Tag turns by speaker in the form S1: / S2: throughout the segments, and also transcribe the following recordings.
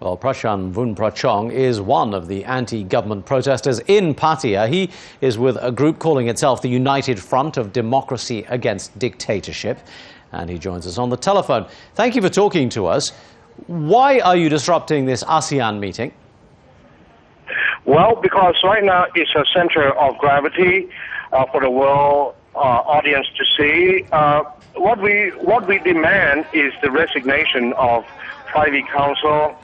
S1: Well, Prachan Voonprachong is one of the anti-government protesters in Pattaya. He is with a group calling itself the United Front of Democracy Against Dictatorship. And he joins us on the telephone. Thank you for talking to us. Why are you disrupting this ASEAN meeting?
S2: Well, because right now it's a center of gravity for the world audience to see. What we demand is the resignation of Privy Council,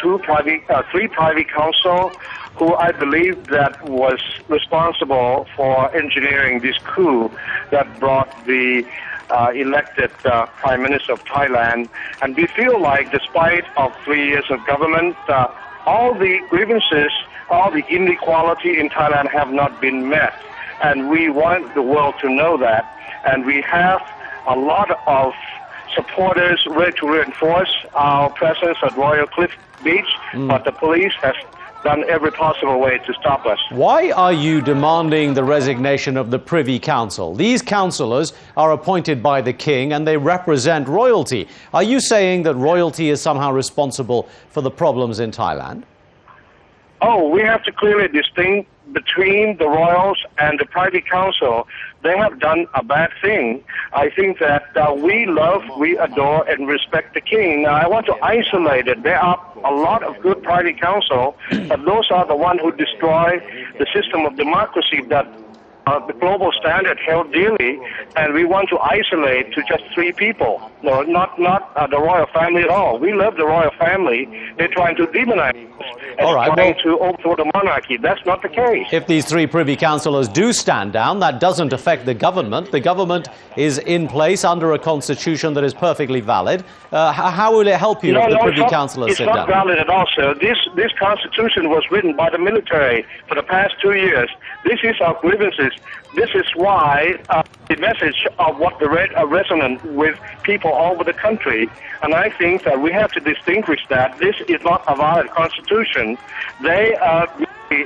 S2: three Privy Council, who I believe that was responsible for engineering this coup that brought the elected Prime Minister of Thailand. And we feel like, despite of 3 years of government, all the grievances, all the inequality in Thailand have not been met. And we want the world to know that. And we have a lot of supporters ready to reinforce our presence at Royal Cliff Beach, but the police has done every possible way to stop us.
S1: Why are you demanding the resignation of the Privy Council? These councillors are appointed by the King and they represent royalty. Are you saying that royalty is somehow responsible for the problems in Thailand?
S2: Oh, we have to clearly distinguish between the royals and the Privy Council. They have done a bad thing. I think that we love, we adore, and respect the King. Now, I want to isolate it. There are a lot of good Privy Council, but those are the ones who destroy the system of democracy that the global standard held dearly, and we want to isolate to just 3 people. No, not the royal family at all. We love the royal family. They're trying to demonize us and trying to overthrow the monarchy. That's not the case.
S1: If these 3 Privy Councillors do stand down, that doesn't affect the government. The government is in place under a constitution that is perfectly valid. How will it help you if the Privy Councillors sit down?
S2: It's not valid at all, sir. This constitution was written by the military for the past 2 years. This is our grievances. This is why the message of what the resonant with people all over the country. And I think that we have to distinguish that this is not a valid constitution. They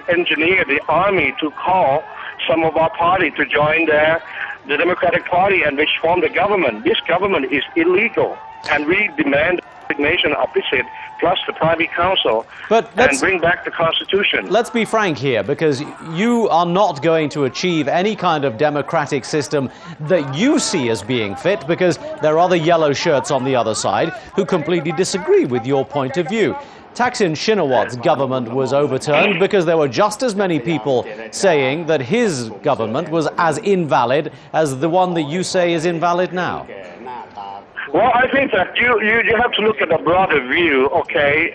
S2: engineered the army to call some of our party to join the Democratic Party and which form the government. This government is illegal, and we demand the resignation of Abhisit plus the Privy Council and bring back the Constitution.
S1: Let's be frank here, because you are not going to achieve any kind of democratic system that you see as being fit, because there are other yellow shirts on the other side who completely disagree with your point of view. Thaksin Shinawat's government was overturned because there were just as many people saying that his government was as invalid as the one that you say is invalid now.
S2: Well, I think that you have to look at a broader view, okay?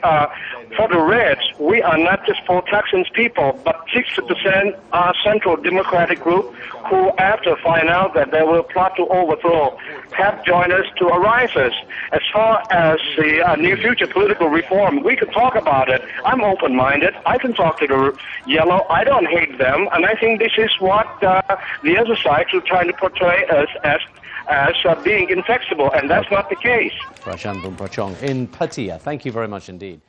S2: For the Reds, we are not just for Thaksin's people, but 60% are Central Democratic group who, after find out that they will plot to overthrow, have joined us to arise us. As far as the near future political reform, we could talk about it. I'm open-minded. I can talk to the yellow. I don't hate them, and I think this is what the other side is trying to portray us as being inflexible, and that's not the case.
S1: Prachan Voonprachong in Pattaya. Thank you very much indeed.